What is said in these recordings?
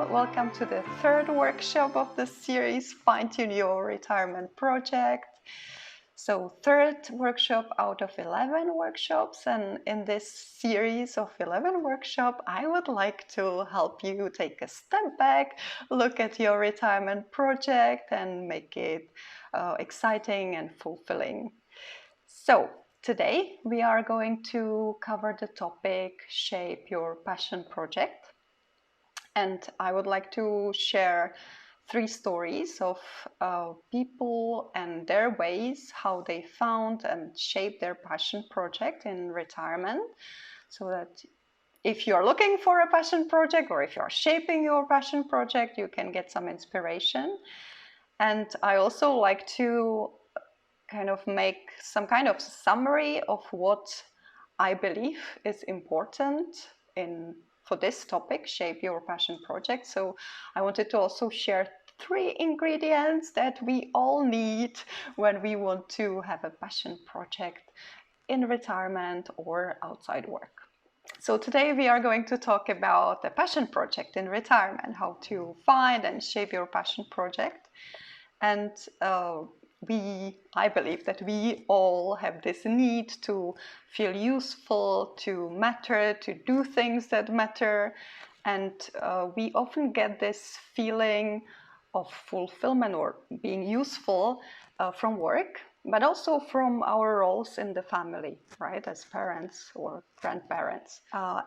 all. Welcome to the third workshop of the series, Fine-Tune Your Retirement Project. So third workshop out of 11 workshops, and in this series of 11 workshops, I would like to help you take a step back, look at your retirement project and make it exciting and fulfilling. So today we are going to cover the topic Shape Your Passion Project. And I would like to share 3 stories of people and their ways how they found and shaped their passion project in retirement, so that if you're looking for a passion project or if you're shaping your passion project, you can get some inspiration. And I also like to kind of make some kind of summary of what I believe is important for this topic, Shape Your Passion Project. So I wanted to also share 3 ingredients that we all need when we want to have a passion project in retirement or outside work. So today we are going to talk about the passion project in retirement, how to find and shape your passion project. And I believe that we all have this need to feel useful, to matter, to do things that matter. And we often get this feeling of fulfillment or being useful from work, but also from our roles in the family, right, as parents or grandparents.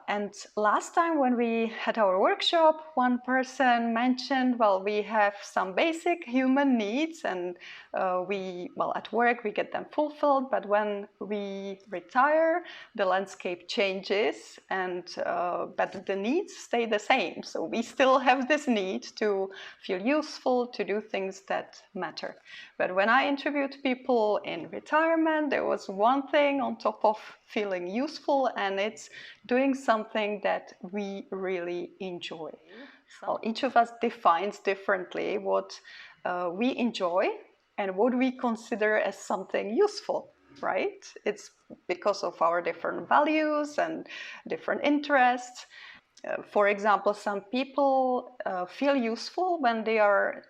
And last time when we had our workshop, one person mentioned, well, we have some basic human needs and at work we get them fulfilled, but when we retire, the landscape changes but the needs stay the same. So we still have this need to feel useful, to do things that matter. But when I interviewed people in retirement, there was one thing on top of feeling useful, and it's doing something that we really enjoy. Well, each of us defines differently what we enjoy and what we consider as something useful, right? It's because of our different values and different interests. For example, some people feel useful when they are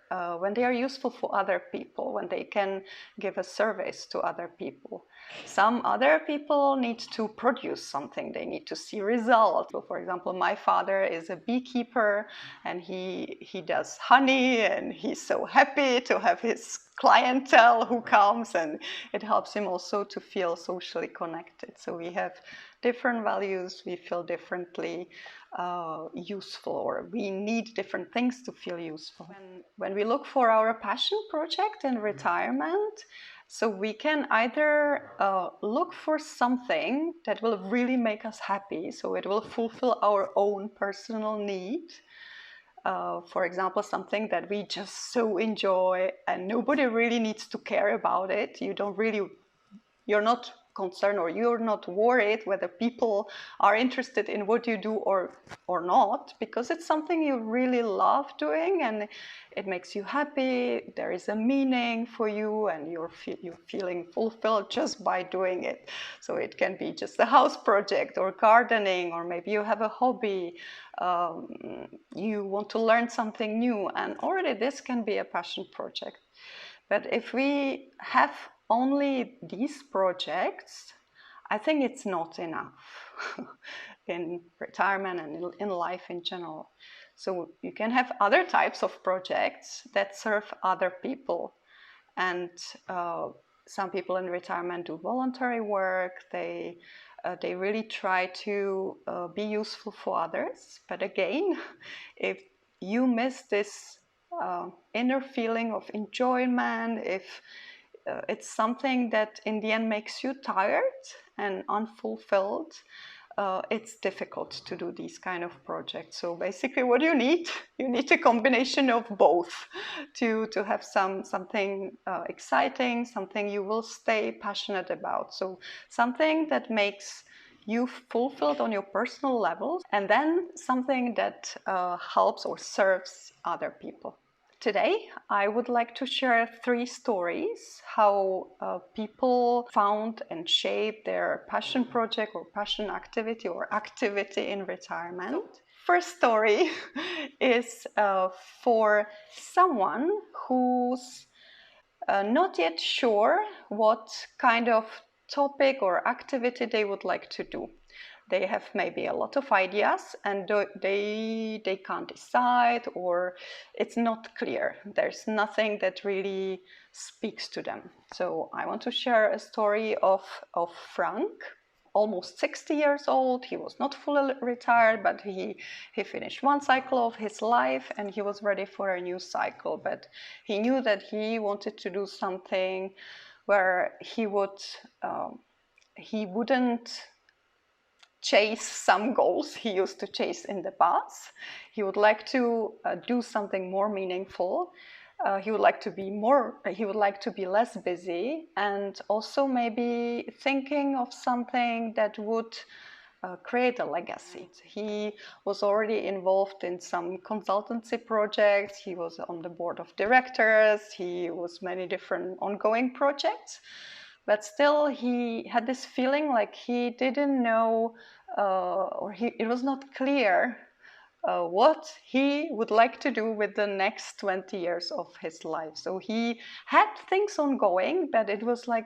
useful for other people, when they can give a service to other people. Some other people need to produce something; they need to see results. So, for example, my father is a beekeeper, and he does honey, and he's so happy to have his clientele who comes, and it helps him also to feel socially connected. So we have different values, we feel differently useful, or we need different things to feel useful. When we look for our passion project in retirement, so we can either look for something that will really make us happy, so it will fulfill our own personal need. For example, something that we just so enjoy and nobody really needs to care about it. You're not concerned or you're not worried whether people are interested in what you do or not, because it's something you really love doing and it makes you happy. There is a meaning for you and you're feeling fulfilled just by doing it. So it can be just a house project or gardening, or maybe you have a hobby, you want to learn something new, and already this can be a passion project. But if we have only these projects, I think it's not enough in retirement and in life in general. So you can have other types of projects that serve other people. And some people in retirement do voluntary work. They really try to be useful for others. But again, if you miss this inner feeling of enjoyment, if it's something that in the end makes you tired and unfulfilled, it's difficult to do these kind of projects. So basically what you need a combination of both to have something exciting, something you will stay passionate about. So something that makes you fulfilled on your personal level, and then something that helps or serves other people. Today, I would like to share 3 stories how people found and shaped their passion project or passion activity or activity in retirement. first story is for someone who's not yet sure what kind of topic or activity they would like to do. They have maybe a lot of ideas and they can't decide, or it's not clear. There's nothing that really speaks to them. So I want to share a story of Frank, almost 60 years old. He was not fully retired, but he finished one cycle of his life and he was ready for a new cycle. But he knew that he wanted to do something where he wouldn't chase some goals he used to chase in the past. He would like to do something more meaningful. He would like to be less busy, and also maybe thinking of something that would create a legacy. He was already involved in some consultancy projects. He was on the board of directors. He was many different ongoing projects. But still, he had this feeling like he didn't know, it was not clear what he would like to do with the next 20 years of his life. So he had things ongoing, but it was like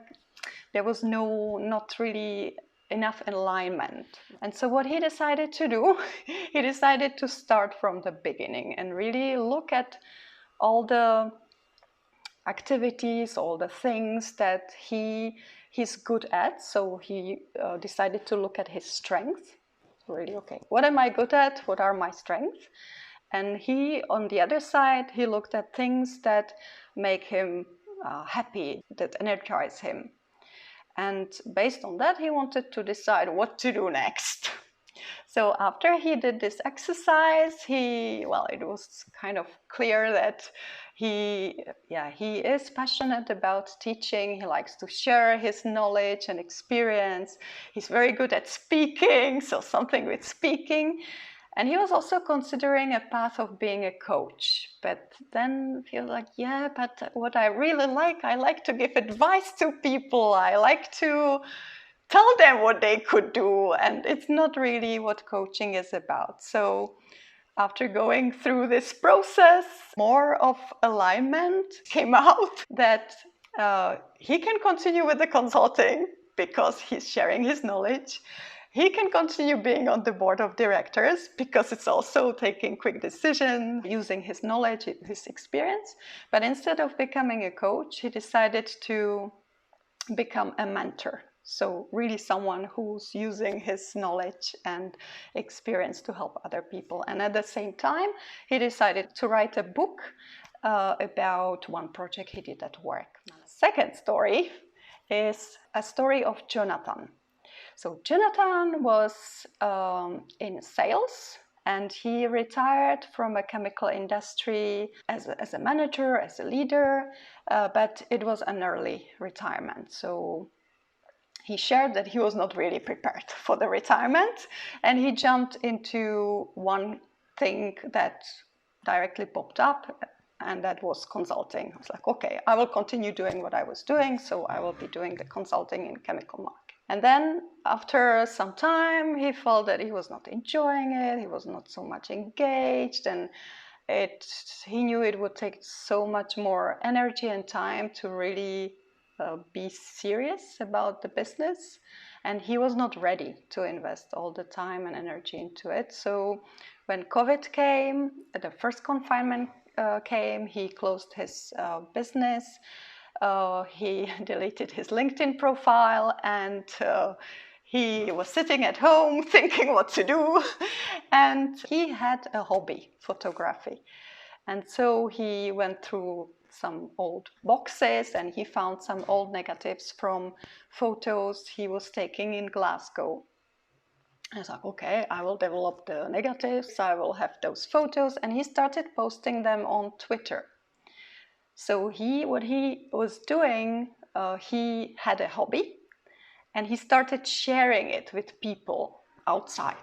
there was not really enough alignment. And so what he decided to do, he decided to start from the beginning and really look at all the activities, all the things that he's good at. So he decided to look at his strengths. Really, okay, what am I good at? What are my strengths? And he, on the other side, he looked at things that make him happy, that energize him. And based on that, he wanted to decide what to do next. So after he did this exercise, it was kind of clear that he is passionate about teaching. He likes to share his knowledge and experience. He's very good at speaking, so something with speaking. And he was also considering a path of being a coach. But then he was like, yeah, but what I really like, I like to give advice to people. I like to tell them what they could do. And it's not really what coaching is about. So after going through this process, more of alignment came out that he can continue with the consulting because he's sharing his knowledge. He can continue being on the board of directors because it's also taking quick decisions, using his knowledge, his experience. But instead of becoming a coach, he decided to become a mentor. So really someone who's using his knowledge and experience to help other people. And at the same time, he decided to write a book about one project he did at work. Second story is a story of Jonathan. So Jonathan was in sales, and he retired from a chemical industry as a manager, as a leader, but it was an early retirement. So he shared that he was not really prepared for the retirement, and he jumped into one thing that directly popped up, and that was consulting. I was like, okay, I will continue doing what I was doing, so I will be doing the consulting in chemical market. And then after some time, he felt that he was not enjoying it, he was not so much engaged, and he knew it would take so much more energy and time to really be serious about the business. And he was not ready to invest all the time and energy into it. So when COVID came, the first confinement came, he closed his business. He deleted his LinkedIn profile, and he was sitting at home thinking what to do. And he had a hobby, photography. And so he went through some old boxes and he found some old negatives from photos he was taking in Glasgow. I was like, okay, I will develop the negatives, I will have those photos. And he started posting them on Twitter. So what he was doing, he had a hobby and he started sharing it with people outside.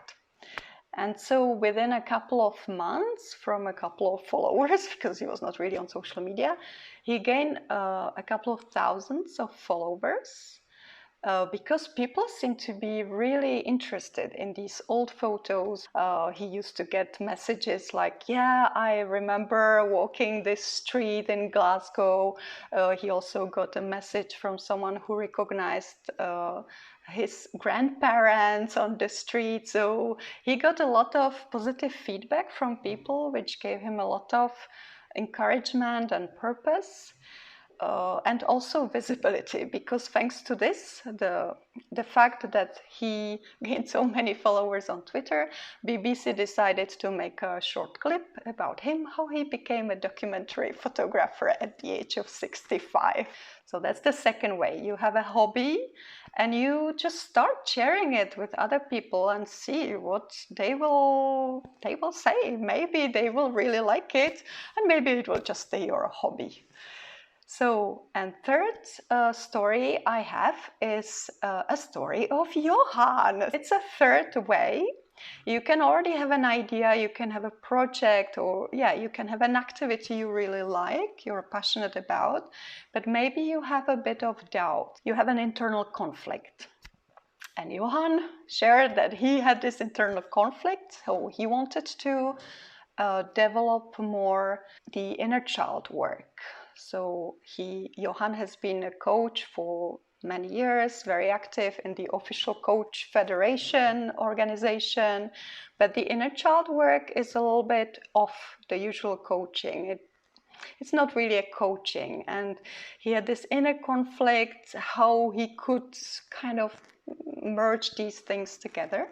And so within a couple of months, from a couple of followers, because he was not really on social media, he gained a couple of thousands of followers. because people seem to be really interested in these old photos. He used to get messages like, yeah, I remember walking this street in Glasgow. He also got a message from someone who recognized his grandparents on the street. So he got a lot of positive feedback from people, which gave him a lot of encouragement and purpose. And also visibility, because thanks to this, the fact that he gained so many followers on Twitter, BBC decided to make a short clip about him, how he became a documentary photographer at the age of 65. So that's the second way. You have a hobby and you just start sharing it with other people and see what they will say. Maybe they will really like it, and maybe it will just stay your hobby. So, and third story I have is a story of Johan. It's a third way. You can already have an idea, you can have a project, or you can have an activity you really like, you're passionate about, but maybe you have a bit of doubt. You have an internal conflict. And Johan shared that he had this internal conflict, so he wanted to develop more the inner child work. So Johan has been a coach for many years, very active in the official coach federation organization, but the inner child work is a little bit off the usual coaching. It's not really a coaching, and he had this inner conflict, how he could kind of merge these things together.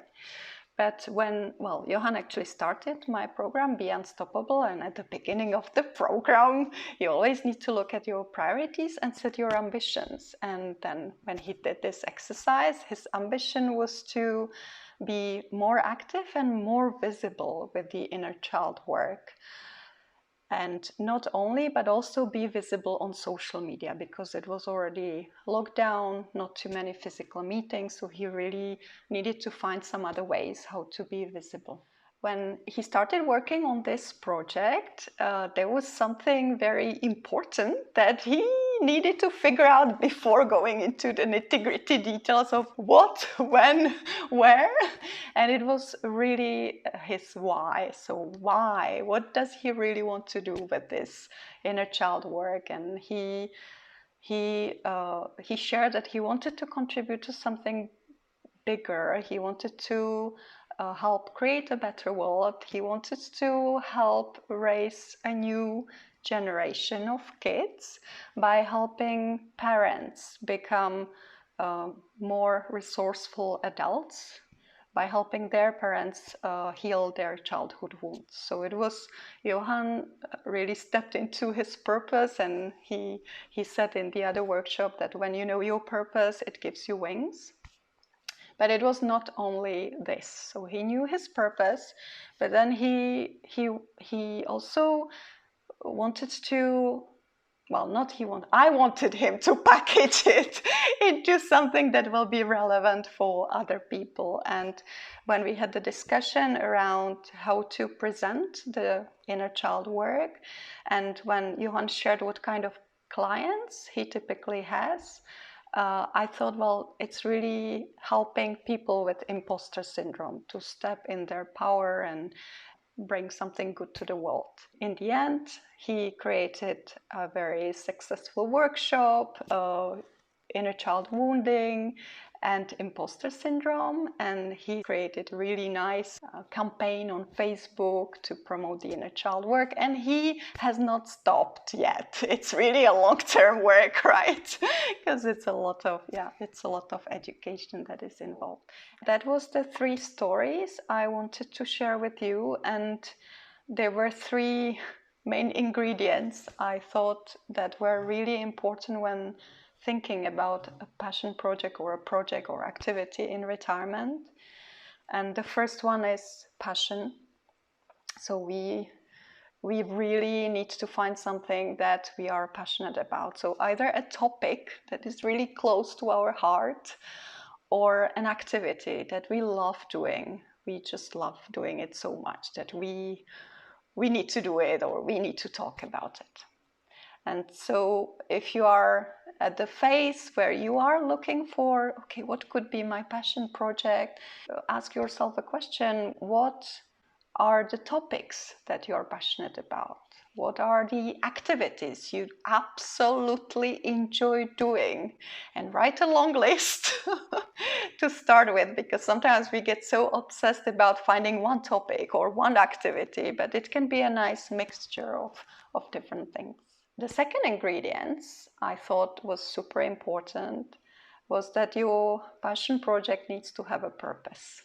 But when, Johan actually started my program, Be Unstoppable, and at the beginning of the program, you always need to look at your priorities and set your ambitions. And then when he did this exercise, his ambition was to be more active and more visible with the inner child work. And not only, but also be visible on social media, because it was already lockdown, not too many physical meetings, so he really needed to find some other ways how to be visible. When he started working on this project, there was something very important that he needed to figure out before going into the nitty-gritty details of what, when, where. And it was really his why. So why? What does he really want to do with this inner child work? And he shared that he wanted to contribute to something bigger. He wanted to help create a better world. He wanted to help raise a new generation of kids by helping parents become more resourceful adults, by helping their parents heal their childhood wounds. So it was, Johan really stepped into his purpose, and he said in the other workshop that when you know your purpose, it gives you wings. But it was not only this. So he knew his purpose, but then he also wanted to, I wanted him to package it into something that will be relevant for other people. And when we had the discussion around how to present the inner child work, and when Johan shared what kind of clients he typically has, I thought, it's really helping people with imposter syndrome to step in their power and bring something good to the world. In the end, he created a very successful workshop, inner child wounding and imposter syndrome, and he created a really nice campaign on Facebook to promote the inner child work, and he has not stopped yet. It's really a long-term work, right? Because it's a lot of education that is involved. That was the 3 stories I wanted to share with you, and there were 3 main ingredients I thought that were really important when thinking about a passion project or activity in retirement. And the first one is passion. So we really need to find something that we are passionate about. So either a topic that is really close to our heart, or an activity that we love doing. We just love doing it so much that we need to do it, or we need to talk about it. And so if you are at the phase where you are looking for, okay, what could be my passion project? Ask yourself a question: what are the topics that you're passionate about? What are the activities you absolutely enjoy doing? And write a long list to start with, because sometimes we get so obsessed about finding one topic or one activity, but it can be a nice mixture of different things. The second ingredient I thought was super important was that your passion project needs to have a purpose.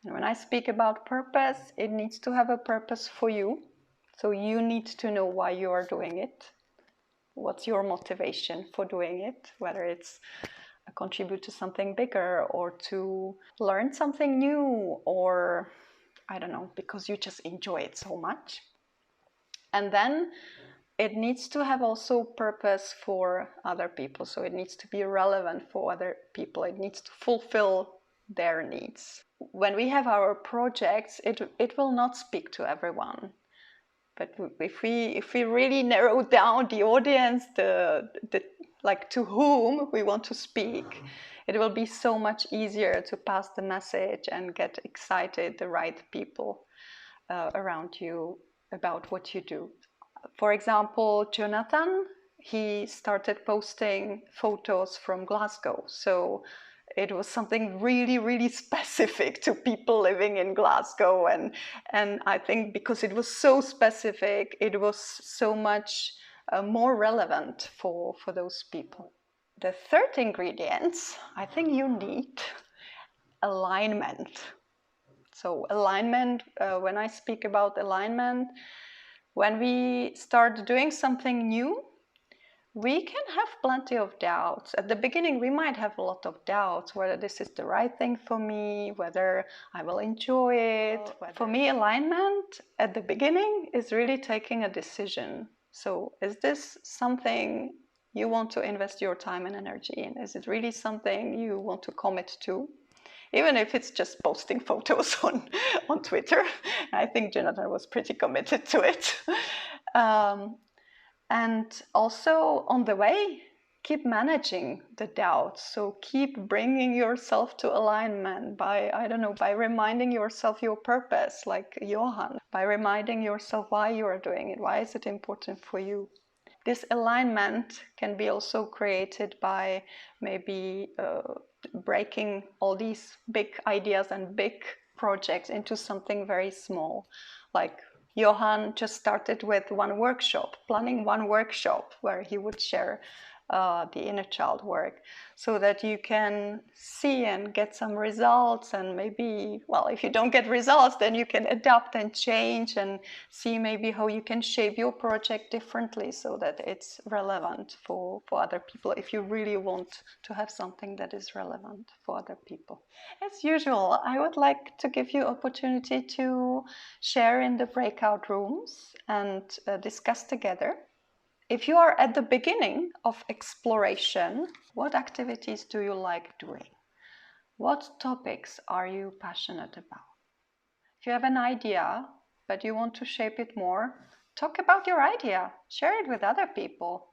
And when I speak about purpose, it needs to have a purpose for you. So you need to know why you are doing it. What's your motivation for doing it? Whether it's contribute to something bigger, or to learn something new, or I don't know, because you just enjoy it so much. And then it needs to have also purpose for other people. So it needs to be relevant for other people. It needs to fulfill their needs. When we have our projects, it will not speak to everyone. But if we really narrow down the audience, the like to whom we want to speak, it will be so much easier to pass the message and get excited the right people around you about what you do. For example, Jonathan, he started posting photos from Glasgow. So it was something really, really specific to people living in Glasgow. And I think because it was so specific, it was so much more relevant for those people. The third ingredient, I think you need alignment. So alignment, when I speak about alignment, when we start doing something new, we can have plenty of doubts. At the beginning, we might have a lot of doubts whether this is the right thing for me, whether I will enjoy it. For me, alignment at the beginning is really taking a decision. So is this something you want to invest your time and energy in? Is it really something you want to commit to? Even if it's just posting photos on Twitter. I think Jonathan was pretty committed to it. And also on the way, keep managing the doubts. So keep bringing yourself to alignment by, I don't know, by reminding yourself your purpose, like Johan, by reminding yourself why you are doing it. Why is it important for you? This alignment can be also created by maybe breaking all these big ideas and big projects into something very small. Like Johan just started with one workshop, planning one workshop where he would share the inner child work, so that you can see and get some results. And maybe, well, if you don't get results, then you can adapt and change and see maybe how you can shape your project differently so that it's relevant for other people, if you really want to have something that is relevant for other people. As usual, I would like to give you opportunity to share in the breakout rooms and discuss together. If you are at the beginning of exploration, what activities do you like doing? What topics are you passionate about? If you have an idea, but you want to shape it more, talk about your idea. Share it with other people.